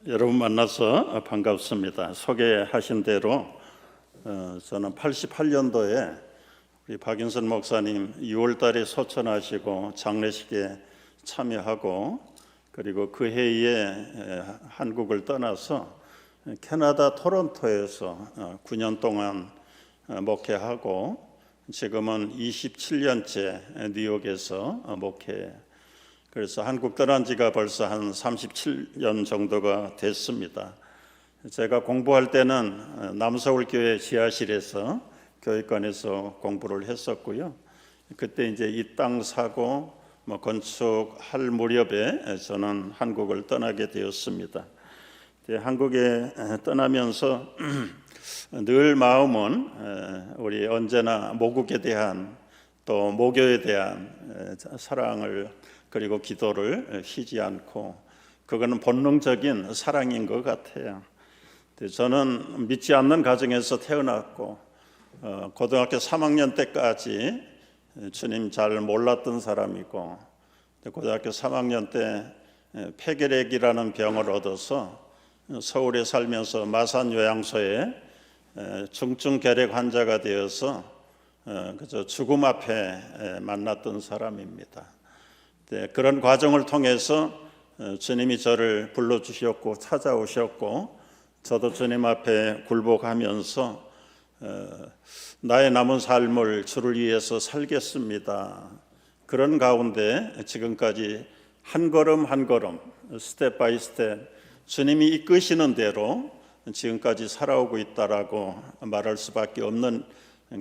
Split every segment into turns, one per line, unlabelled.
여러분 만나서 반갑습니다. 소개하신 대로 저는 88년도에 우리 박인선 목사님 6월 달에 소천하시고 장례식에 참여하고 그리고 그 해에 한국을 떠나서 캐나다 토론토에서 9년 동안 목회하고 지금은 27년째 뉴욕에서 목회. 그래서 한국 떠난 지가 벌써 한 37년 정도가 됐습니다. 제가 공부할 때는 남서울교회 지하실에서 교육관에서 공부를 했었고요. 그때 이제 이 땅 사고 건축할 무렵에 저는 한국을 떠나게 되었습니다. 한국에 떠나면서 늘 마음은 우리 언제나 모국에 대한 또 모교에 대한 사랑을 그리고 기도를 쉬지 않고 그거는 본능적인 사랑인 것 같아요. 저는 믿지 않는 가정에서 태어났고 고등학교 3학년 때까지 주님 잘 몰랐던 사람이고 고등학교 3학년 때 폐결핵이라는 병을 얻어서 서울에 살면서 마산 요양소에 중증 결핵 환자가 되어서 그저 죽음 앞에 만났던 사람입니다. 그런 과정을 통해서 주님이 저를 불러주셨고 찾아오셨고 저도 주님 앞에 굴복하면서 나의 남은 삶을 주를 위해서 살겠습니다. 그런 가운데 지금까지 한 걸음 한 걸음 스텝 바이 스텝 주님이 이끄시는 대로 지금까지 살아오고 있다라고 말할 수밖에 없는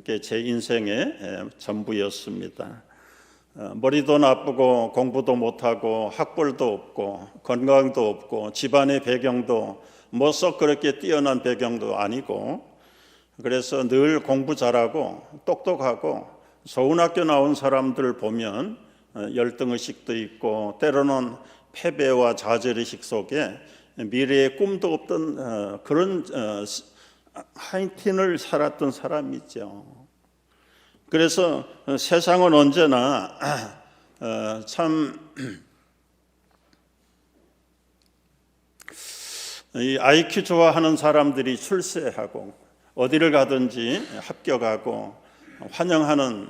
게 제 인생의 전부였습니다. 머리도 나쁘고 공부도 못하고 학벌도 없고 건강도 없고 집안의 배경도 썩 그렇게 뛰어난 배경도 아니고 그래서 늘 공부 잘하고 똑똑하고 좋은 학교 나온 사람들 보면 열등의식도 있고 때로는 패배와 좌절의식 속에 미래의 꿈도 없던 그런 하이틴을 살았던 사람이죠. 그래서 세상은 언제나 참 이 IQ 좋아하는 사람들이 출세하고 어디를 가든지 합격하고 환영하는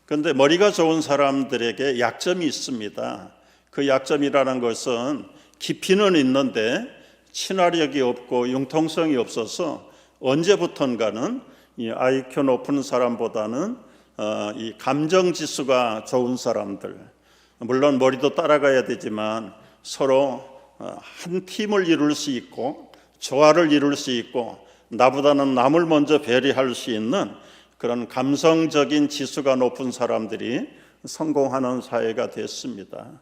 그런데 머리가 좋은 사람들에게 약점이 있습니다. 그 약점이라는 것은 깊이는 있는데 친화력이 없고 융통성이 없어서 언제부턴가는 이 IQ 높은 사람보다는 이 감정 지수가 좋은 사람들, 물론 머리도 따라가야 되지만 서로 한 팀을 이룰 수 있고 조화를 이룰 수 있고 나보다는 남을 먼저 배려할 수 있는 그런 감성적인 지수가 높은 사람들이 성공하는 사회가 됐습니다.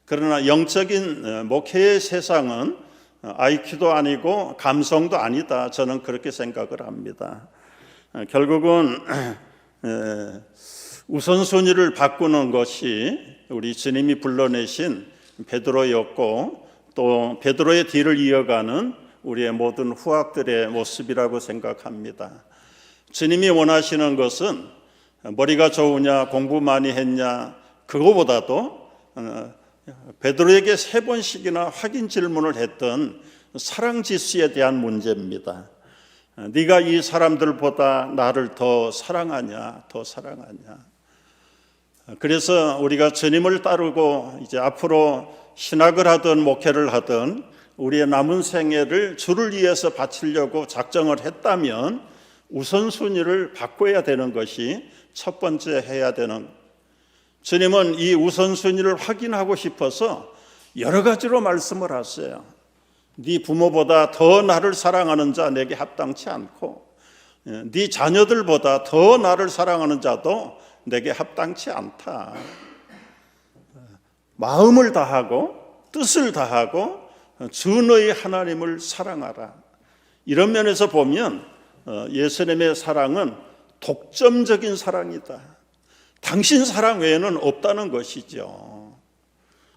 그러나 영적인 목회의 세상은 IQ도 아니고 감성도 아니다. 저는 그렇게 생각을 합니다. 결국은 우선순위를 바꾸는 것이 우리 주님이 불러내신 베드로였고 또 베드로의 뒤를 이어가는 우리의 모든 후학들의 모습이라고 생각합니다. 주님이 원하시는 것은 머리가 좋으냐 공부 많이 했냐 그거보다도 베드로에게 3번씩이나 확인 질문을 했던 사랑 지수에 대한 문제입니다. 네가 이 사람들보다 나를 더 사랑하냐, 더 사랑하냐. 그래서 우리가 주님을 따르고 이제 앞으로 신학을 하든 목회를 하든 우리의 남은 생애를 주를 위해서 바치려고 작정을 했다면 우선순위를 바꿔야 되는 것이 첫 번째 해야 되는. 주님은 이 우선순위를 확인하고 싶어서 여러 가지로 말씀을 하세요. 네 부모보다 더 나를 사랑하는 자 내게 합당치 않고 네 자녀들보다 더 나를 사랑하는 자도 내게 합당치 않다. 마음을 다하고 뜻을 다하고 주 너희 하나님을 사랑하라. 이런 면에서 보면 예수님의 사랑은 독점적인 사랑이다. 당신 사랑 외에는 없다는 것이죠.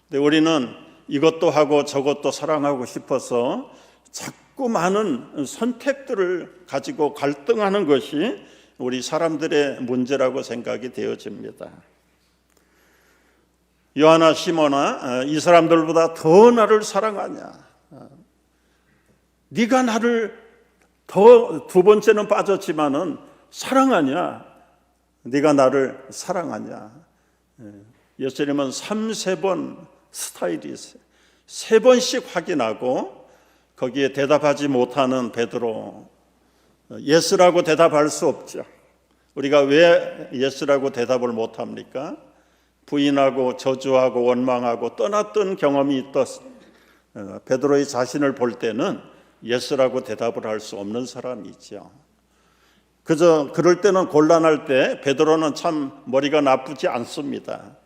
근데 우리는 이것도 하고 저것도 사랑하고 싶어서 자꾸 많은 선택들을 가지고 갈등하는 것이 우리 사람들의 문제라고 생각이 되어집니다. 요하나 시모나 이 사람들보다 더 나를 사랑하냐. 네가 나를 더 두 번째는 빠졌지만은 사랑하냐? 네가 나를 사랑하냐? 예수님은 3-4번 스타일이 있어요. 3번씩 확인하고 거기에 대답하지 못하는 베드로, 예스라고 대답할 수 없죠. 우리가 왜 예스라고 대답을 못합니까? 부인하고 저주하고 원망하고 떠났던 경험이 있던 베드로의 자신을 볼 때는 예스라고 대답을 할 수 없는 사람이 있죠. 그저 그럴 때는, 곤란할 때 베드로는 참 머리가 나쁘지 않습니다.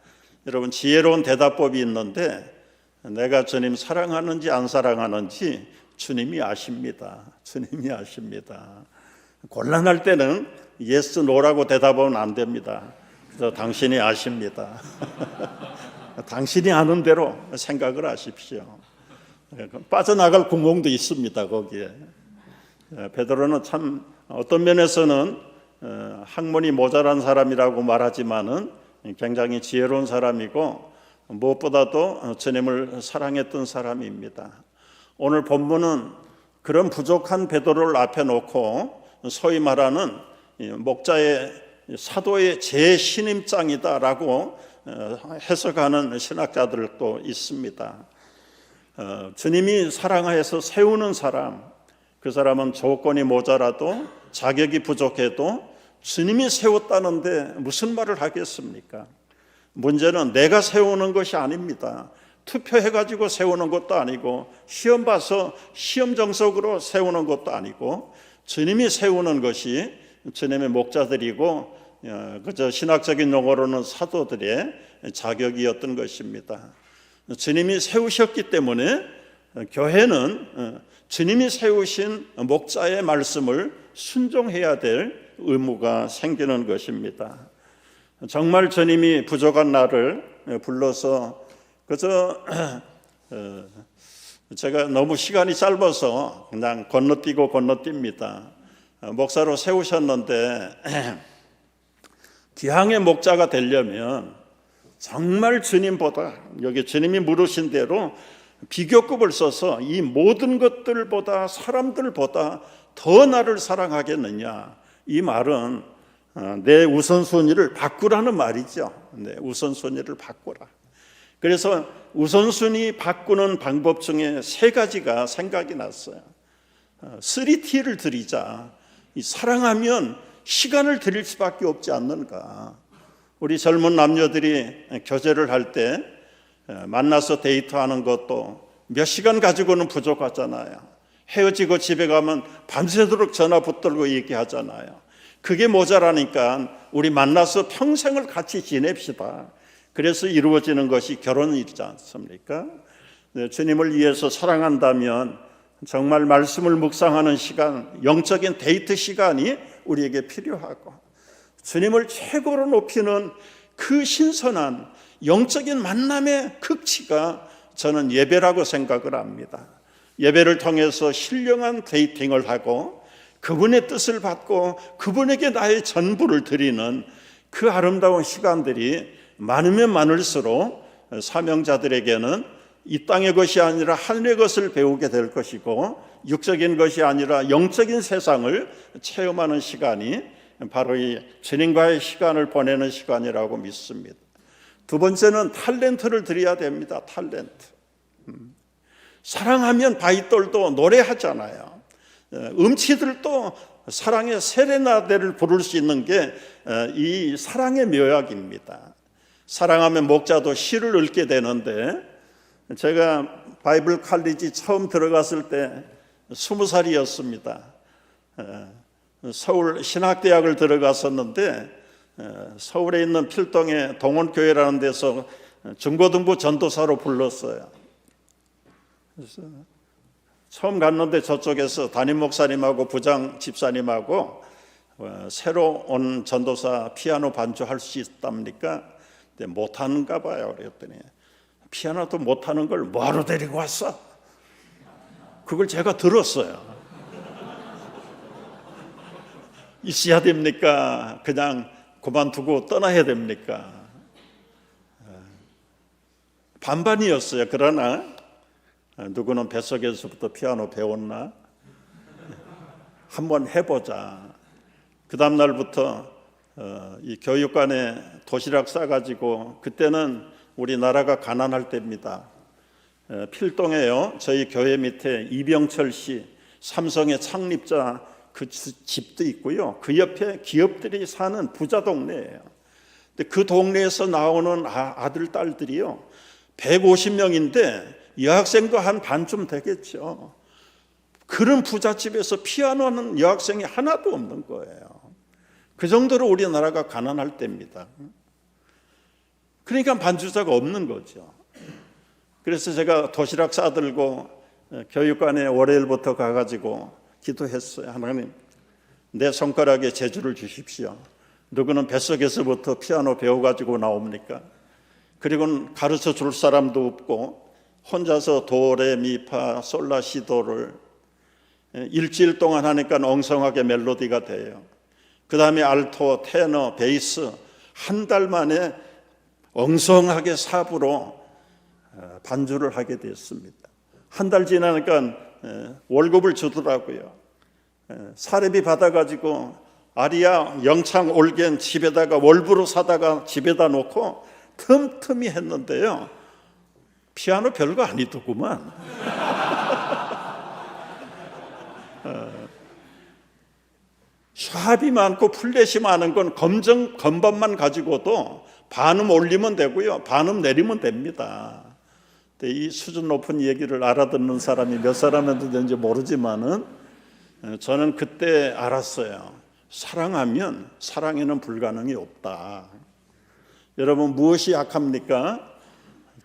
여러분, 지혜로운 대답법이 있는데 내가 주님 사랑하는지 안 사랑하는지 주님이 아십니다. 주님이 아십니다. 곤란할 때는 yes, no라고 대답하면 안 됩니다. 그래서 당신이 아십니다. 당신이 아는 대로 생각을 하십시오. 빠져나갈 구멍도 있습니다. 거기에. 베드로는 참 어떤 면에서는 학문이 모자란 사람이라고 말하지만은 굉장히 지혜로운 사람이고 무엇보다도 주님을 사랑했던 사람입니다. 오늘 본문은 그런 부족한 베드로를 앞에 놓고 소위 말하는 목자의 사도의 재신임장이다라고 해석하는 신학자들도 있습니다. 주님이 사랑하여서 세우는 사람, 그 사람은 조건이 모자라도 자격이 부족해도 주님이 세웠다는데 무슨 말을 하겠습니까? 문제는 내가 세우는 것이 아닙니다. 투표해가지고 세우는 것도 아니고 시험 봐서 시험 정석으로 세우는 것도 아니고 주님이 세우는 것이 주님의 목자들이고 그저 신학적인 용어로는 사도들의 자격이었던 것입니다. 주님이 세우셨기 때문에 교회는 주님이 세우신 목자의 말씀을 순종해야 될 의무가 생기는 것입니다. 정말 주님이 부족한 나를 불러서 그저 제가 너무 시간이 짧아서 그냥 건너뛰입니다. 목사로 세우셨는데 기항의 목자가 되려면 정말 주님보다, 여기 주님이 물으신 대로 비교급을 써서 이 모든 것들보다 사람들보다 더 나를 사랑하겠느냐, 이 말은 내 우선순위를 바꾸라는 말이죠. 내 우선순위를 바꾸라. 그래서 우선순위 바꾸는 방법 중에 3가지가 생각이 났어요. 3T를 드리자. 사랑하면 시간을 드릴 수밖에 없지 않는가. 우리 젊은 남녀들이 교제를 할 때 만나서 데이트하는 것도 몇 시간 가지고는 부족하잖아요. 헤어지고 집에 가면 밤새도록 전화 붙들고 얘기하잖아요. 그게 모자라니까 우리 만나서 평생을 같이 지냅시다. 그래서 이루어지는 것이 결혼이지 않습니까? 주님을 위해서 사랑한다면 정말 말씀을 묵상하는 시간, 영적인 데이트 시간이 우리에게 필요하고, 주님을 최고로 높이는 그 신선한 영적인 만남의 극치가 저는 예배라고 생각을 합니다. 예배를 통해서 신령한 데이팅을 하고 그분의 뜻을 받고 그분에게 나의 전부를 드리는 그 아름다운 시간들이 많으면 많을수록 사명자들에게는 이 땅의 것이 아니라 하늘의 것을 배우게 될 것이고, 육적인 것이 아니라 영적인 세상을 체험하는 시간이 바로 이 주님과의 시간을 보내는 시간이라고 믿습니다. 2번째는 탤런트를 드려야 됩니다. 탤런트. 사랑하면 바이돌도 노래하잖아요. 음치들도 사랑의 세레나데를 부를 수 있는 게 이 사랑의 묘약입니다. 사랑하면 목자도 시를 읽게 되는데, 제가 바이블 칼리지 처음 들어갔을 때 20살이었습니다. 서울 신학대학을 들어갔었는데 서울에 있는 필동의 동원교회라는 데서 중고등부 전도사로 불렀어요. 그래서 처음 갔는데 저쪽에서 담임 목사님하고 부장 집사님하고 새로 온 전도사 피아노 반주할 수 있답니까? 못하는가 봐요. 그랬더니 피아노도 못하는 걸 뭐하러 데리고 왔어? 그걸 제가 들었어요. 있어야 됩니까? 그냥 그만두고 떠나야 됩니까? 반반이었어요. 그러나 누구는 뱃속에서부터 피아노 배웠나? 한번 해보자. 그 다음 날부터 이 교육관에 도시락 싸가지고, 그때는 우리나라가 가난할 때입니다. 필동에요, 저희 교회 밑에 이병철 씨, 삼성의 창립자 그 집도 있고요, 그 옆에 기업들이 사는 부자 동네예요. 근데 그 동네에서 나오는 아들 딸들이요 150명인데 여학생도 한 반쯤 되겠죠. 그런 부잣집에서 피아노하는 여학생이 하나도 없는 거예요. 그 정도로 우리나라가 가난할 때입니다. 그러니까 반주자가 없는 거죠. 그래서 제가 도시락 싸들고 교육관에 월요일부터 가가지고 기도했어요. 하나님, 내 손가락에 재주를 주십시오. 누구는 뱃속에서부터 피아노 배워가지고 나옵니까? 그리고는 가르쳐 줄 사람도 없고 혼자서 도레미파 솔라시도를 일주일 동안 하니까 엉성하게 멜로디가 돼요. 그 다음에 알토, 테너, 베이스 한 달 만에 엉성하게 삽으로 반주를 하게 됐습니다. 한 달 지나니까 월급을 주더라고요. 사례비 받아가지고 아리아 영창 올겐 집에다가 월부로 사다가 집에다 놓고 틈틈이 했는데요, 피아노 별거 아니더구만. 샵이 많고 플랫이 많은 건 건반만 가지고도 반음 올리면 되고요, 반음 내리면 됩니다. 근데 이 수준 높은 얘기를 알아듣는 사람이 몇 사람한테 되는지 모르지만은 저는 그때 알았어요. 사랑하면 사랑에는 불가능이 없다. 여러분, 무엇이 약합니까?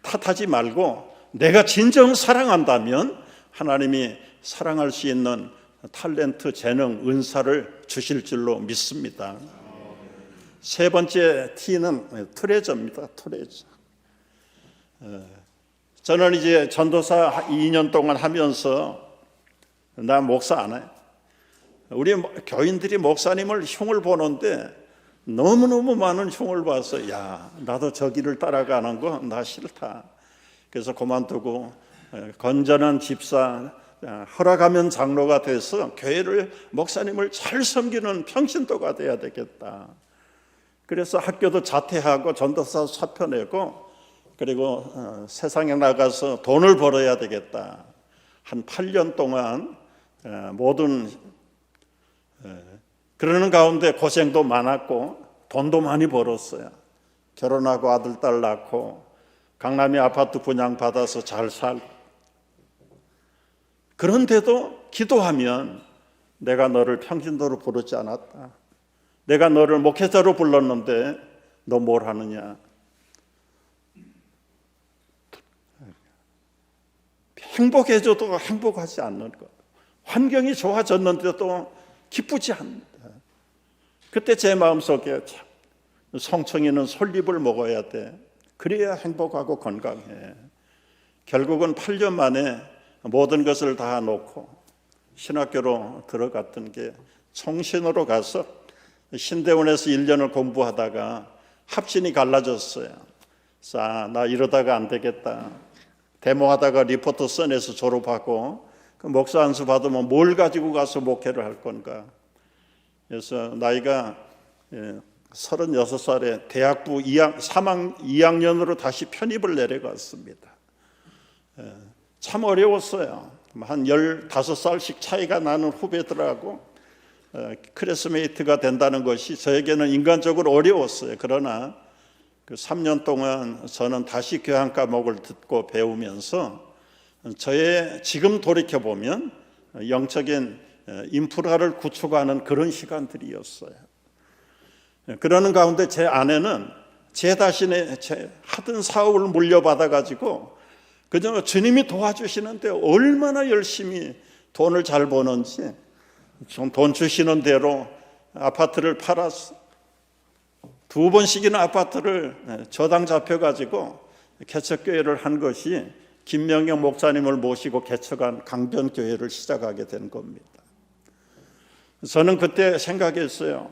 탓하지 말고 내가 진정 사랑한다면 하나님이 사랑할 수 있는 탤런트, 재능, 은사를 주실 줄로 믿습니다. 세 번째 T는 트레저입니다. 트레저. 저는 이제 전도사 2년 동안 하면서 나 목사 안 해. 우리 교인들이 목사님을 흉을 보는데 너무너무 많은 흉을 봐서 야, 나도 저 길을 따라가는 거 나 싫다. 그래서 그만두고 건전한 집사, 허락하면 장로가 돼서 교회를, 목사님을 잘 섬기는 평신도가 돼야 되겠다. 그래서 학교도 자퇴하고 전도사 사표 내고, 그리고 세상에 나가서 돈을 벌어야 되겠다. 한 8년 동안 모든 그러는 가운데 고생도 많았고 돈도 많이 벌었어요. 결혼하고 아들 딸 낳고 강남에 아파트 분양받아서 잘 살고. 그런데도 기도하면 내가 너를 평신도로 부르지 않았다. 내가 너를 목회자로 불렀는데 너 뭘 하느냐. 행복해져도 행복하지 않는 것. 환경이 좋아졌는데도 기쁘지 않는다. 그때 제 마음속에 성청이는 솔잎을 먹어야 돼. 그래야 행복하고 건강해. 결국은 8년 만에 모든 것을 다 놓고 신학교로 들어갔던 게, 총신으로 가서 신대원에서 1년을 공부하다가 합신이 갈라졌어요. 나 이러다가 안 되겠다. 데모하다가 리포트 써내서 졸업하고 그 목사 안수 받으면 뭘 가지고 가서 목회를 할 건가. 그래서 나이가 36살에 대학부 3학년으로 다시 편입을 내려갔습니다. 참 어려웠어요. 한 15살씩 차이가 나는 후배들하고 클래스메이트가 된다는 것이 저에게는 인간적으로 어려웠어요. 그러나 그 3년 동안 저는 다시 교양 과목을 듣고 배우면서 저의, 지금 돌이켜보면 영적인 인프라를 구축하는 그런 시간들이었어요. 그러는 가운데 제 아내는 제 자신의 하던 사업을 물려받아가지고 그저 주님이 도와주시는데 얼마나 열심히 돈을 잘 버는지 돈 주시는 대로 아파트를 팔았어. 2번씩이나 아파트를 저당 잡혀가지고 개척교회를 한 것이 김명경 목사님을 모시고 개척한 강변교회를 시작하게 된 겁니다. 저는 그때 생각했어요.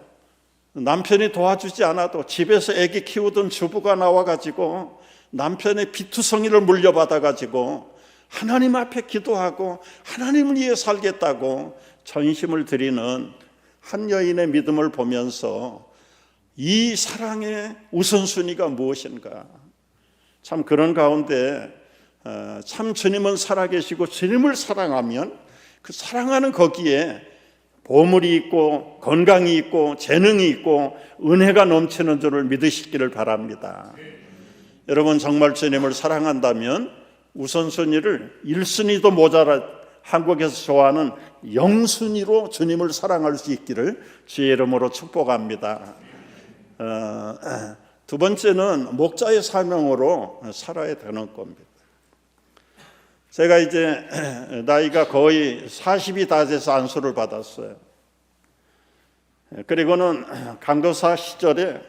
남편이 도와주지 않아도 집에서 아기 키우던 주부가 나와가지고 남편의 비투성이를 물려받아가지고 하나님 앞에 기도하고 하나님을 위해 살겠다고 전심을 드리는 한 여인의 믿음을 보면서 이 사랑의 우선순위가 무엇인가? 참 그런 가운데 참 주님은 살아계시고 주님을 사랑하면 그 사랑하는 거기에 보물이 있고 건강이 있고 재능이 있고 은혜가 넘치는 줄을 믿으시기를 바랍니다. 여러분 정말 주님을 사랑한다면 우선순위를 1순위도 모자라 한국에서 좋아하는 0순위로 주님을 사랑할 수 있기를 주의 이름으로 축복합니다. 두 번째는 목자의 사명으로 살아야 되는 겁니다. 제가 이제 나이가 거의 40이 다 돼서 안수를 받았어요. 그리고는 강도사 시절에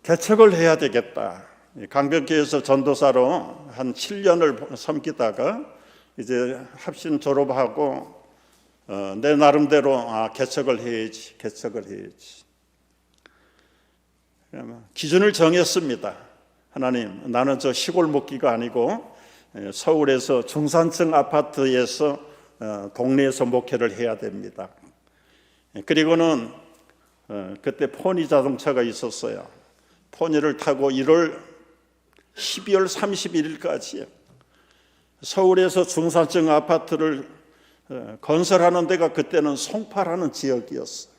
개척을 해야 되겠다. 강변교회에서 전도사로 한 7년을 섬기다가 이제 합신 졸업하고 내 나름대로 개척을 해야지. 기준을 정했습니다. 하나님, 나는 저 시골 목기가 아니고 서울에서 중산층 아파트에서 동네에서 목회를 해야 됩니다. 그리고는 그때 포니 자동차가 있었어요. 포니를 타고 12월 31일까지 서울에서 중산층 아파트를 건설하는 데가 그때는 송파라는 지역이었어요.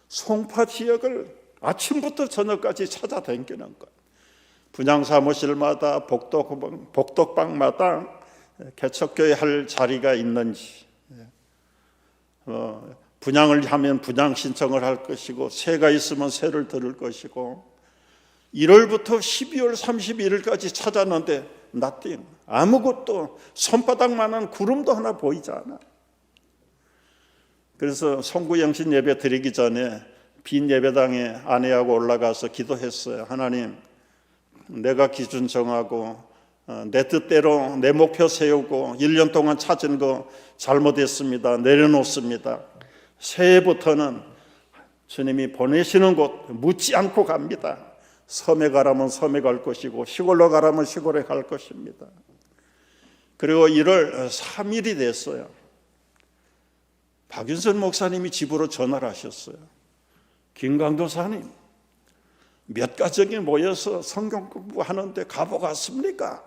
송파 지역을 아침부터 저녁까지 찾아다니는 것. 분양사무실마다 복덕방마다 개척교회 할 자리가 있는지, 분양을 하면 분양 신청을 할 것이고 세가 있으면 세를 들을 것이고 1월부터 12월 31일까지 찾았는데 nothing, 아무것도 손바닥만한 구름도 하나 보이지 않아. 그래서 송구영신 예배 드리기 전에 빈 예배당에 아내하고 올라가서 기도했어요. 하나님, 내가 기준 정하고 내 뜻대로 내 목표 세우고 1년 동안 찾은 거 잘못했습니다. 내려놓습니다. 새해부터는 주님이 보내시는 곳 묻지 않고 갑니다. 섬에 가라면 섬에 갈 것이고 시골로 가라면 시골에 갈 것입니다. 그리고 1월 3일이 됐어요. 박윤선 목사님이 집으로 전화를 하셨어요. 김강도사님, 몇 가정이 모여서 성경 공부하는데 가보겠습니까?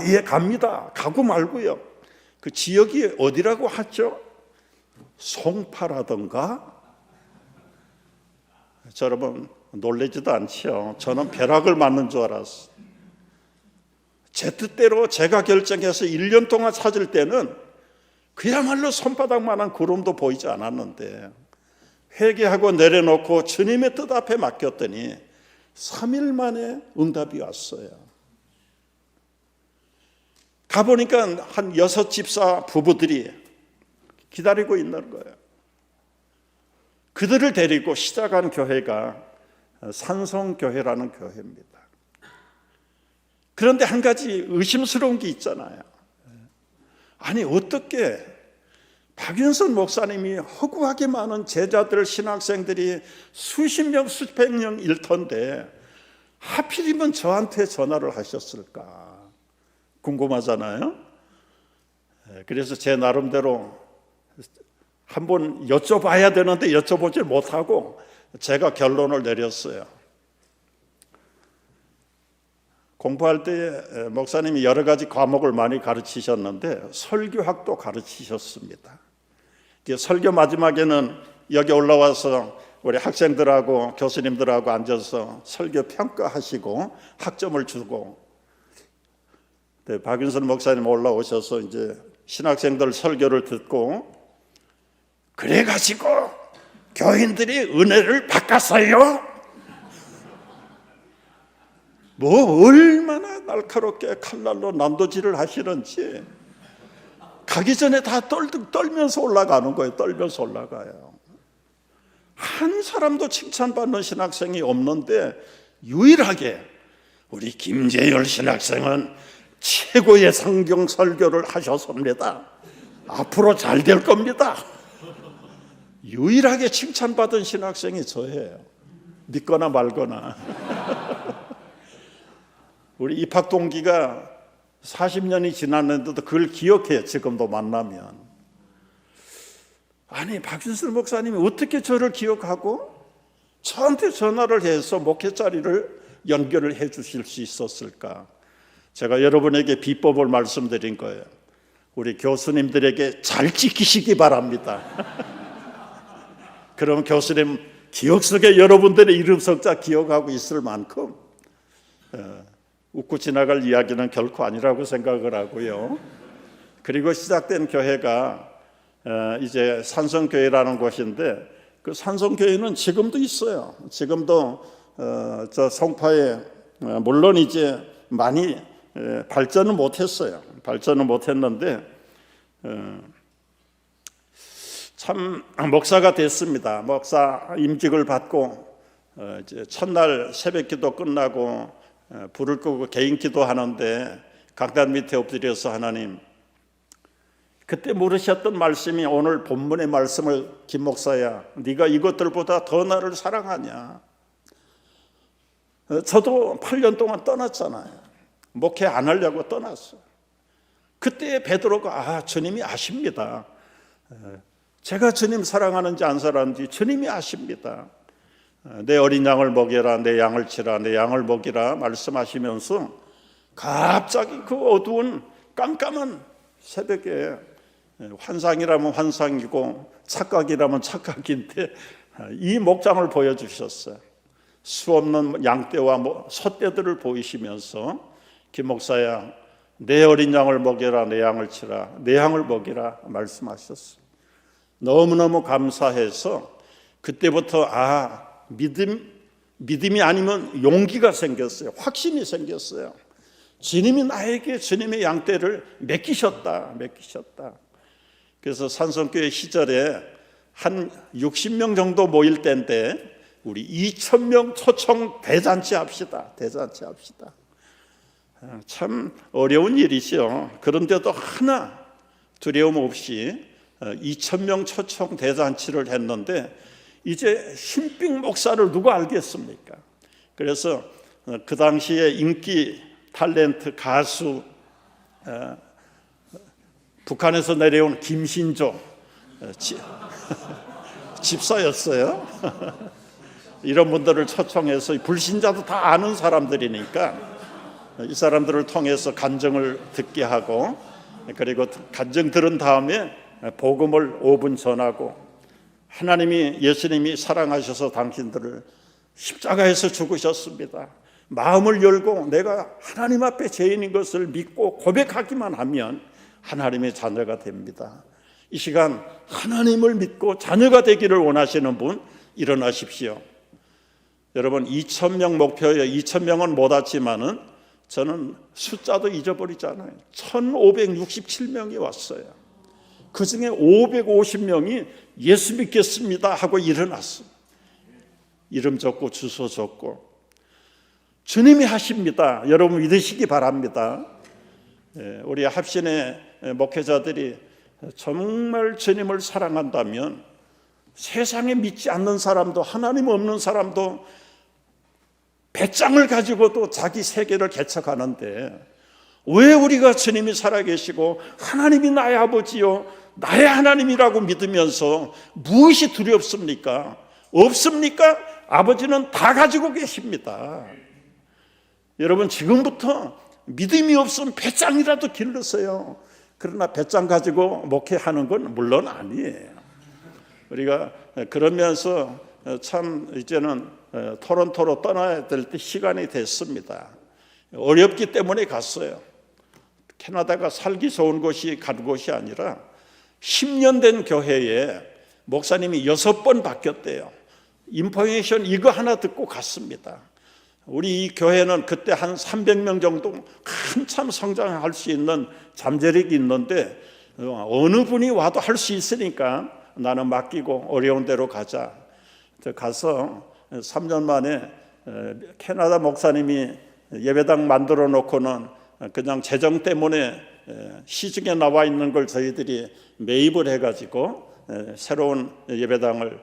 예, 갑니다. 가고 말고요. 그 지역이 어디라고 하죠? 송파라던가? 여러분 놀라지도 않죠. 저는 벼락을 맞는 줄 알았어요. 제 뜻대로 제가 결정해서 1년 동안 찾을 때는 그야말로 손바닥만한 구름도 보이지 않았는데 회개하고 내려놓고 주님의 뜻 앞에 맡겼더니 3일 만에 응답이 왔어요. 가보니까 한 6집사 부부들이 기다리고 있는 거예요. 그들을 데리고 시작한 교회가 산성교회라는 교회입니다. 그런데 한 가지 의심스러운 게 있잖아요. 아니 어떻게 박윤선 목사님이 허구하게 많은 제자들, 신학생들이 수십 명, 수백 명 일터인데 하필이면 저한테 전화를 하셨을까 궁금하잖아요. 그래서 제 나름대로 한번 여쭤봐야 되는데 여쭤보질 못하고 제가 결론을 내렸어요. 공부할 때 목사님이 여러 가지 과목을 많이 가르치셨는데 설교학도 가르치셨습니다. 설교 마지막에는 여기 올라와서 우리 학생들하고 교수님들하고 앉아서 설교 평가하시고 학점을 주고, 박윤선 목사님 올라오셔서 이제 신학생들 설교를 듣고 그래가지고 교인들이 은혜를 바꿨어요. 뭐 얼마나 날카롭게 칼날로 난도질을 하시는지 가기 전에 다 떨면서 올라가는 거예요. 떨면서 올라가요. 한 사람도 칭찬받는 신학생이 없는데 유일하게 우리 김재열 신학생은 최고의 성경 설교를 하셨습니다. 앞으로 잘 될 겁니다. 유일하게 칭찬받은 신학생이 저예요. 믿거나 말거나. 우리 입학 동기가 40년이 지났는데도 그걸 기억해요. 지금도 만나면. 아니, 박진슬 목사님이 어떻게 저를 기억하고 저한테 전화를 해서 목회 자리를 연결을 해 주실 수 있었을까? 제가 여러분에게 비법을 말씀드린 거예요. 우리 교수님들에게 잘 지키시기 바랍니다. 그럼 교수님 기억 속에 여러분들의 이름 석자 기억하고 있을 만큼 웃고 지나갈 이야기는 결코 아니라고 생각을 하고요. 그리고 시작된 교회가 이제 산성교회라는 곳인데, 그 산성교회는 지금도 있어요. 지금도 저 송파에 물론 이제 많이 발전은 못했어요. 발전은 못했는데 참 목사가 됐습니다. 목사 임직을 받고 이제 첫날 새벽기도 끝나고 불을 끄고 개인 기도하는데 강단 밑에 엎드려서 하나님, 그때 물으셨던 말씀이 오늘 본문의 말씀을, 김 목사야, 네가 이것들보다 더 나를 사랑하냐? 저도 8년 동안 떠났잖아요. 목회 안 하려고 떠났어요. 그때 베드로가 주님이 아십니다. 제가 주님 사랑하는지 안 사랑하는지 주님이 아십니다. 내 어린 양을 먹여라, 내 양을 치라, 내 양을 먹이라 말씀하시면서 갑자기 그 어두운 깜깜한 새벽에 환상이라면 환상이고 착각이라면 착각인데 이 목장을 보여주셨어요. 수없는 양떼와 소떼들을 보이시면서 김 목사야, 내 어린 양을 먹여라, 내 양을 치라, 내 양을 먹이라 말씀하셨어요. 너무너무 감사해서 그때부터 믿음이 아니면 용기가 생겼어요. 확신이 생겼어요. 주님이 나에게 주님의 양떼를 맡기셨다. 그래서 산성교회 시절에 한 60명 정도 모일 때인데 우리 2,000명 초청 대잔치 합시다. 참 어려운 일이죠. 그런데도 하나 두려움 없이 2,000명 초청 대잔치를 했는데 이제 신빙 목사를 누가 알겠습니까? 그래서 그 당시에 인기 탤런트 가수, 북한에서 내려온 김신조 집사였어요. 이런 분들을 초청해서 불신자도 다 아는 사람들이니까 이 사람들을 통해서 간증을 듣게 하고, 그리고 간증 들은 다음에 복음을 5분 전하고, 예수님이 사랑하셔서 당신들을 십자가에서 죽으셨습니다. 마음을 열고 내가 하나님 앞에 죄인인 것을 믿고 고백하기만 하면 하나님의 자녀가 됩니다. 이 시간 하나님을 믿고 자녀가 되기를 원하시는 분 일어나십시오. 여러분, 2,000명 목표예요. 2,000명은 못 왔지만은 저는 숫자도 잊어버리잖아요. 1,567명이 왔어요. 그 중에 550명이 예수 믿겠습니다 하고 일어났어요. 이름 적고 주소 적고. 주님이 하십니다. 여러분 믿으시기 바랍니다. 우리 합신의 목회자들이 정말 주님을 사랑한다면 세상에 믿지 않는 사람도, 하나님 없는 사람도 배짱을 가지고도 자기 세계를 개척하는데, 왜 우리가 주님이 살아계시고 하나님이 나의 아버지요 나의 하나님이라고 믿으면서 무엇이 두렵습니까? 없습니까? 아버지는 다 가지고 계십니다. 여러분, 지금부터 믿음이 없으면 배짱이라도 길르세요. 그러나 배짱 가지고 목회하는 건 물론 아니에요. 우리가 그러면서 참 이제는 토론토로 떠나야 될 때 시간이 됐습니다. 어렵기 때문에 갔어요. 캐나다가 살기 좋은 곳이 간 곳이 아니라 10년 된 교회에 목사님이 6번 바뀌었대요. 인포메이션 이거 하나 듣고 갔습니다. 우리 이 교회는 그때 한 300명 정도 한참 성장할 수 있는 잠재력이 있는데 어느 분이 와도 할 수 있으니까 나는 맡기고 어려운 데로 가자. 가서 3년 만에 캐나다 목사님이 예배당 만들어 놓고는 그냥 재정 때문에 시중에 나와 있는 걸 저희들이 매입을 해가지고 새로운 예배당을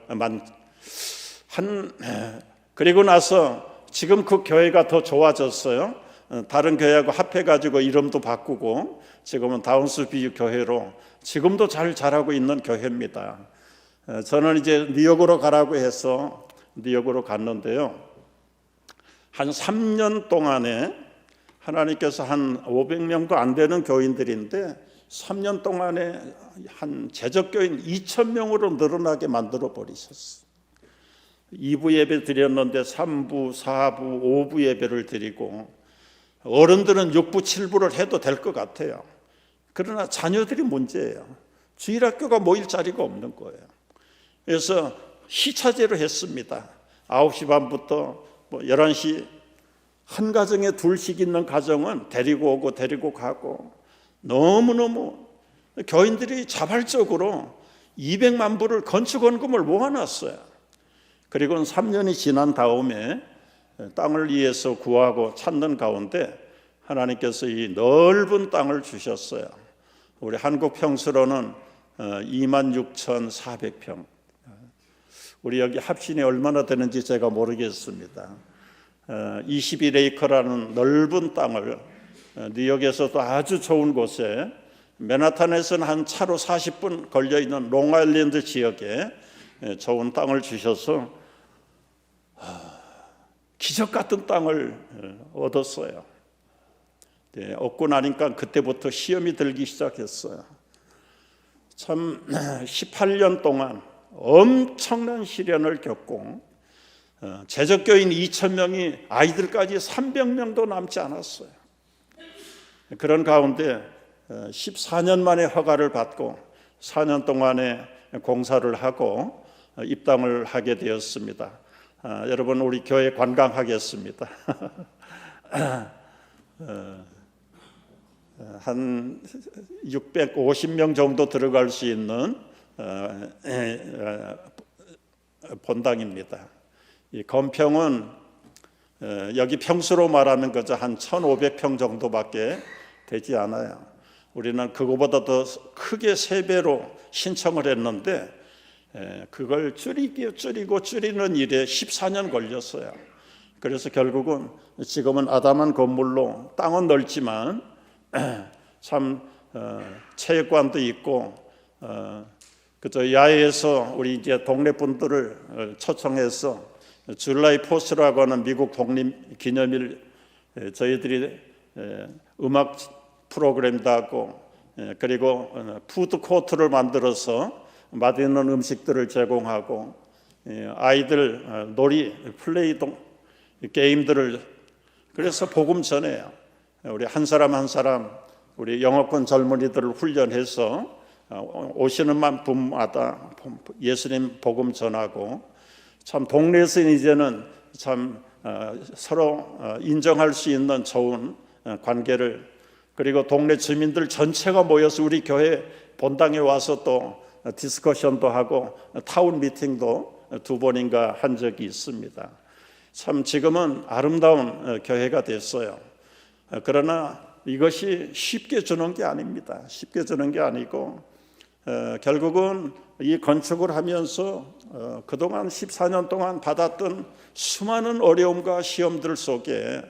그리고 나서 지금 그 교회가 더 좋아졌어요. 다른 교회하고 합해가지고 이름도 바꾸고 지금은 다운스뷰 교회로 지금도 잘 자라고 있는 교회입니다. 저는 이제 뉴욕으로 가라고 해서 뉴욕으로 갔는데요. 한 3년 동안에 하나님께서 한 500명도 안 되는 교인들인데 3년 동안에 한 재적교인 2,000명으로 늘어나게 만들어 버리셨어요. 2부 예배 드렸는데 3부, 4부, 5부 예배를 드리고 어른들은 6부, 7부를 해도 될 것 같아요. 그러나 자녀들이 문제예요. 주일학교가 모일 자리가 없는 거예요. 그래서 시차제로 했습니다. 9시 반부터 11시 한 가정에 둘씩 있는 가정은 데리고 오고 데리고 가고 너무너무 교인들이 자발적으로 200만 불을 건축원금을 모아놨어요. 그리고 3년이 지난 다음에 땅을 위해서 구하고 찾는 가운데 하나님께서 이 넓은 땅을 주셨어요. 우리 한국 평수로는 26,400평. 우리 여기 합신이 얼마나 되는지 제가 모르겠습니다. 21에이커라는 넓은 땅을 뉴욕에서도 아주 좋은 곳에 맨하탄에서는 한 차로 40분 걸려있는 롱아일랜드 지역에 좋은 땅을 주셔서 기적 같은 땅을 얻었어요. 얻고 나니까 그때부터 시험이 들기 시작했어요. 참 18년 동안 엄청난 시련을 겪고 재적교인 2,000명이 아이들까지 300명도 남지 않았어요. 그런 가운데 14년 만에 허가를 받고 4년 동안에 공사를 하고 입당을 하게 되었습니다. 여러분 우리 교회 관광하겠습니다. 한 650명 정도 들어갈 수 있는 본당입니다. 이 건평은 여기 평수로 말하면 그저 한 1,500평 정도밖에 되지 않아요. 우리는 그거보다 더 크게 3배로 신청을 했는데 그걸 줄이는 일에 14년 걸렸어요. 그래서 결국은 지금은 아담한 건물로 땅은 넓지만 참 체육관도 있고 그저 야외에서 우리 이제 동네 분들을 초청해서 줄라이 포스라고 하는 미국 독립 기념일 저희들이 음악 프로그램도 하고 그리고 푸드 코트를 만들어서 맛있는 음식들을 제공하고 아이들 놀이 플레이 게임들을 그래서 복음 전해요. 우리 한 사람 한 사람 우리 영어권 젊은이들을 훈련해서 오시는 분마다 예수님 복음 전하고 참 동네에서는 이제는 참 서로 인정할 수 있는 좋은 관계를 그리고 동네 주민들 전체가 모여서 우리 교회 본당에 와서 또 디스커션도 하고 타운 미팅도 2번인가 한 적이 있습니다. 참 지금은 아름다운 교회가 됐어요. 그러나 이것이 쉽게 주는 게 아닙니다. 쉽게 주는 게 아니고 결국은 이 건축을 하면서 그동안 14년 동안 받았던 수많은 어려움과 시험들 속에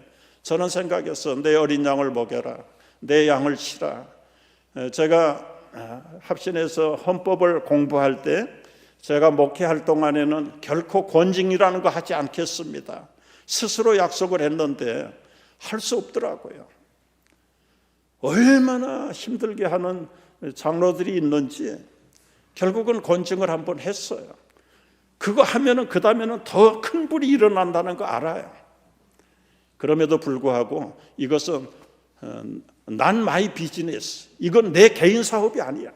저는 생각했어. 내 어린 양을 먹여라. 내 양을 치라. 제가 합신에서 헌법을 공부할 때 제가 목회할 동안에는 결코 권징이라는 거 하지 않겠습니다. 스스로 약속을 했는데 할 수 없더라고요. 얼마나 힘들게 하는 장로들이 있는지 결국은 권징을 한번 했어요. 그거 하면은 그 다음에는 더 큰 불이 일어난다는 거 알아요. 그럼에도 불구하고 이것은 난 마이 비즈니스. 이건 내 개인 사업이 아니야.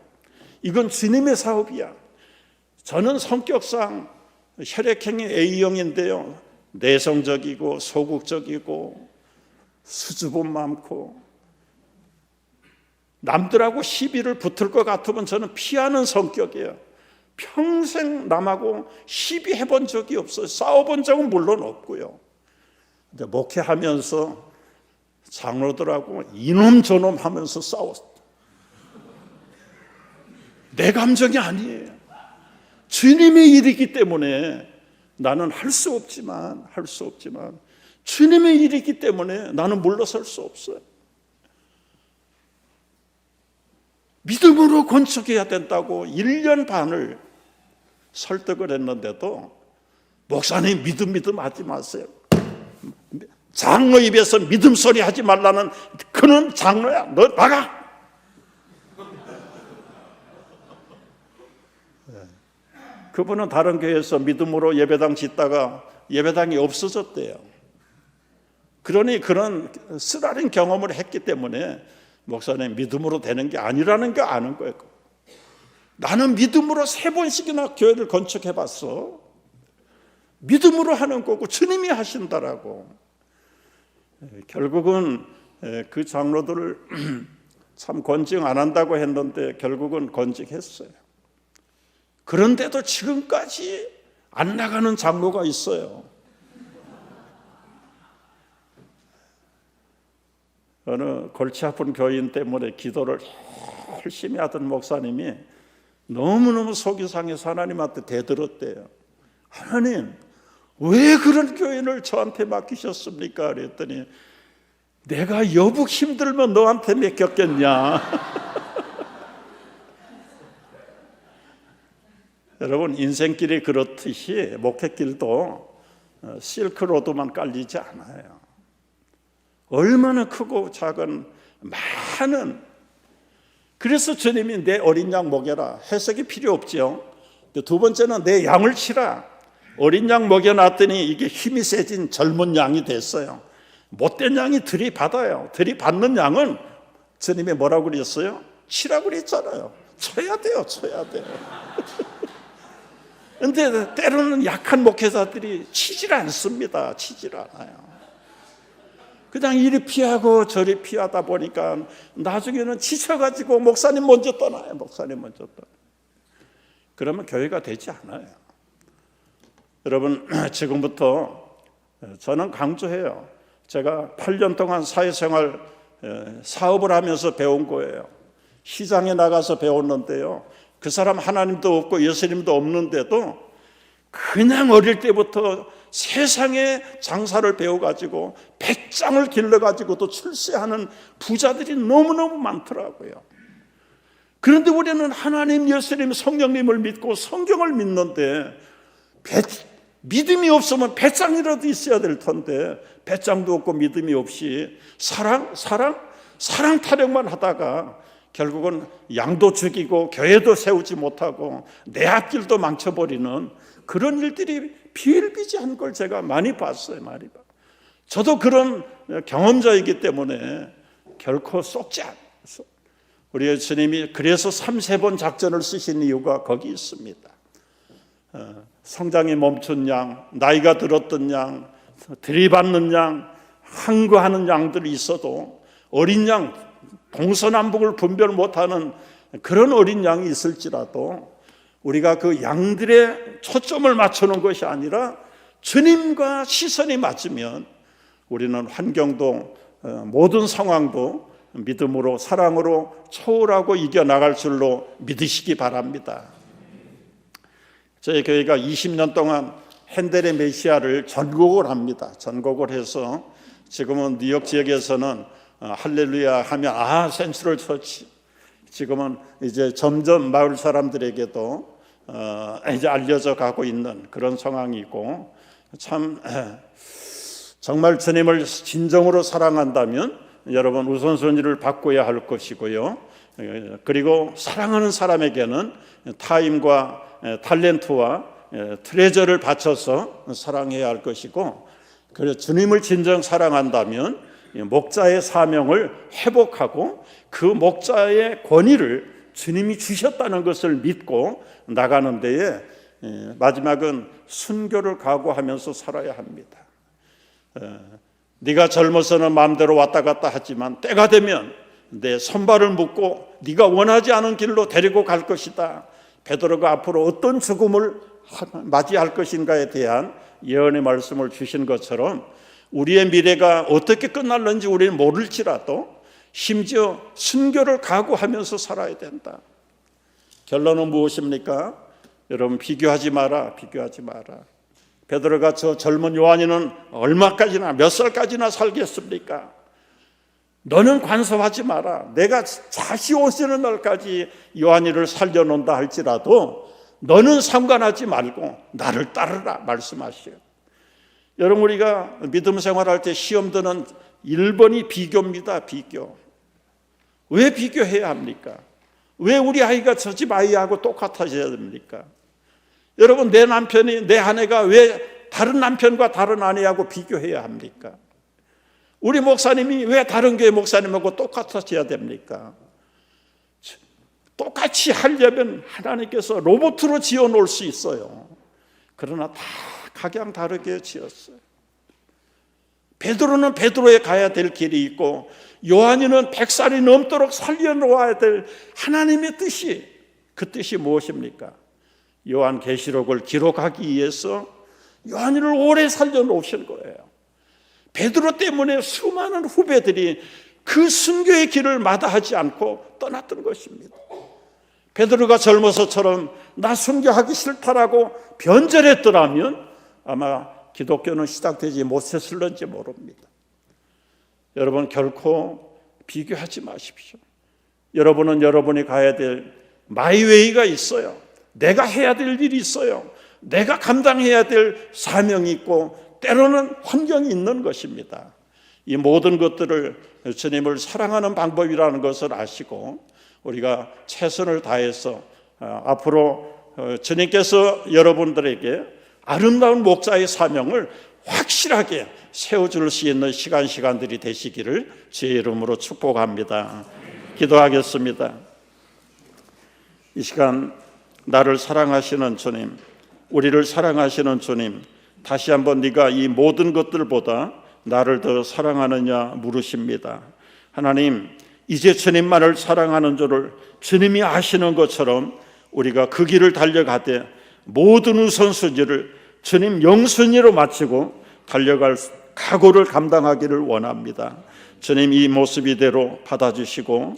이건 주님의 사업이야. 저는 성격상 혈액형이 A형인데요. 내성적이고 소극적이고 수줍음 많고 남들하고 시비를 붙을 것 같으면 저는 피하는 성격이에요. 평생 남하고 시비해본 적이 없어요. 싸워본 적은 물론 없고요. 근데 목회하면서 장로들하고 이놈 저놈 하면서 싸웠어요. 내 감정이 아니에요. 주님의 일이기 때문에 나는 할 수 없지만 주님의 일이기 때문에 나는 물러설 수 없어요. 믿음으로 건축해야 된다고 1년 반을 설득을 했는데도 목사님 믿음 하지 마세요. 장로 입에서 믿음 소리 하지 말라는 그는 장로야. 너 나가. 그분은 다른 교회에서 믿음으로 예배당 짓다가 예배당이 없어졌대요. 그러니 그런 쓰라린 경험을 했기 때문에 목사님 믿음으로 되는 게 아니라는 게 아는 거예요. 나는 믿음으로 3번씩이나 교회를 건축해봤어. 믿음으로 하는 거고 주님이 하신다라고. 결국은 그 장로들을 참 건증 안 한다고 했는데 결국은 건증했어요. 그런데도 지금까지 안 나가는 장로가 있어요. 어느 골치 아픈 교인 때문에 기도를 열심히 하던 목사님이 너무너무 속이 상해서 하나님한테 대들었대요. 하나님, 왜 그런 교인을 저한테 맡기셨습니까? 그랬더니 내가 여북 힘들면 너한테 맡겼겠냐? 여러분, 인생길이 그렇듯이 목회길도 실크로드만 깔리지 않아요. 얼마나 크고 작은 많은, 그래서 주님이 내 어린 양 먹여라 해석이 필요 없죠. 두 번째는 내 양을 치라. 어린 양 먹여놨더니 이게 힘이 세진 젊은 양이 됐어요. 못된 양이 들이받아요. 들이받는 양은 주님이 뭐라고 그랬어요? 치라고 그랬잖아요. 쳐야 돼요. 그런데 때로는 약한 목회자들이 치질 않습니다. 치질 않아요. 그냥 이리 피하고 저리 피하다 보니까 나중에는 지쳐가지고 목사님 먼저 떠나요. 그러면 교회가 되지 않아요. 여러분, 지금부터 저는 강조해요. 제가 8년 동안 사회생활 사업을 하면서 배운 거예요. 시장에 나가서 배웠는데요. 그 사람 하나님도 없고 예수님도 없는데도 그냥 어릴 때부터 세상의 장사를 배워가지고 배짱을 길러가지고도 출세하는 부자들이 너무너무 많더라고요. 그런데 우리는 하나님, 예수님, 성령님을 믿고 성경을 믿는데 믿음이 없으면 배짱이라도 있어야 될 텐데 배짱도 없고 믿음이 없이 사랑 타령만 하다가 결국은 양도 죽이고 교회도 세우지 못하고 내 앞길도 망쳐버리는 그런 일들이 비일비재한 걸 제가 많이 봤어요. 저도 그런 경험자이기 때문에 결코 속지 않았어요. 우리 주님이 그래서 3-4번 작전을 쓰신 이유가 거기 있습니다. 성장이 멈춘 양, 나이가 들었던 양, 들이받는 양, 항거하는 양들이 있어도 어린 양, 동서남북을 분별 못하는 그런 어린 양이 있을지라도 우리가 그 양들의 초점을 맞추는 것이 아니라 주님과 시선이 맞으면 우리는 환경도 모든 상황도 믿음으로 사랑으로 초월하고 이겨나갈 줄로 믿으시기 바랍니다. 저희 교회가 20년 동안 핸델의 메시아를 전곡을 합니다. 전곡을 해서 지금은 뉴욕 지역에서는 할렐루야 하면 센트럴 처치, 지금은 이제 점점 마을 사람들에게도 이제 알려져 가고 있는 그런 상황이고, 참 정말 주님을 진정으로 사랑한다면 여러분 우선순위를 바꿔야 할 것이고요. 그리고 사랑하는 사람에게는 타임과 탤런트와 트레저를 바쳐서 사랑해야 할 것이고, 그래서 주님을 진정 사랑한다면 목자의 사명을 회복하고 그 목자의 권위를 주님이 주셨다는 것을 믿고 나가는 데에 마지막은 순교를 각오하면서 살아야 합니다. 네가 젊어서는 마음대로 왔다 갔다 하지만 때가 되면 내 손발을 묶고 네가 원하지 않은 길로 데리고 갈 것이다. 베드로가 앞으로 어떤 죽음을 맞이할 것인가에 대한 예언의 말씀을 주신 것처럼 우리의 미래가 어떻게 끝날는지 우리는 모를지라도 심지어 순교를 각오하면서 살아야 된다. 결론은 무엇입니까? 여러분, 비교하지 마라. 베드로가 저 젊은 요한이는 얼마까지나 몇 살까지나 살겠습니까? 너는 간섭하지 마라. 내가 다시 오시는 날까지 요한이를 살려놓는다 할지라도 너는 상관하지 말고 나를 따르라 말씀하시오. 여러분, 우리가 믿음 생활할 때 시험 드는 1번이 비교입니다. 비교. 왜 비교해야 합니까? 왜 우리 아이가 저 집 아이하고 똑같아져야 됩니까? 여러분, 내 남편이, 내 아내가 왜 다른 남편과 다른 아내하고 비교해야 합니까? 우리 목사님이 왜 다른 교회 목사님하고 똑같아져야 됩니까? 똑같이 하려면 하나님께서 로봇으로 지어놓을 수 있어요. 그러나 다 각양 다르게 지었어요. 베드로는 베드로에 가야 될 길이 있고, 요한이는 100살이 넘도록 살려놓아야 될 하나님의 뜻이, 그 뜻이 무엇입니까? 요한계시록을 기록하기 위해서 요한이를 오래 살려놓으신 거예요. 베드로 때문에 수많은 후배들이 그 순교의 길을 마다하지 않고 떠났던 것입니다. 베드로가 젊어서처럼 나 순교하기 싫다라고 변절했더라면 아마 기독교는 시작되지 못했을런지 모릅니다. 여러분, 결코 비교하지 마십시오. 여러분은 여러분이 가야 될 마이웨이가 있어요. 내가 해야 될 일이 있어요. 내가 감당해야 될 사명이 있고 때로는 환경이 있는 것입니다. 이 모든 것들을 주님을 사랑하는 방법이라는 것을 아시고 우리가 최선을 다해서 앞으로 주님께서 여러분들에게 아름다운 목자의 사명을 확실하게 세워줄 수 있는 시간들이 되시기를 주의 이름으로 축복합니다. 기도하겠습니다. 이 시간 나를 사랑하시는 주님, 우리를 사랑하시는 주님, 다시 한번 네가 이 모든 것들보다 나를 더 사랑하느냐 물으십니다. 하나님, 이제 주님만을 사랑하는 줄을 주님이 아시는 것처럼 우리가 그 길을 달려가되 모든 우선순위를 주님 영순위로 마치고 달려갈 각오를 감당하기를 원합니다. 주님, 이 모습 이대로 받아주시고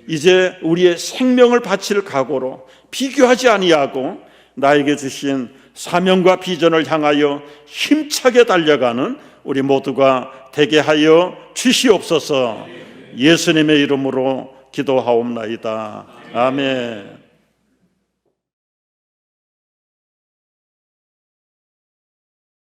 이제 우리의 생명을 바칠 각오로 비교하지 아니하고 나에게 주신 사명과 비전을 향하여 힘차게 달려가는 우리 모두가 되게 하여 주시옵소서. 예수님의 이름으로 기도하옵나이다. 아멘.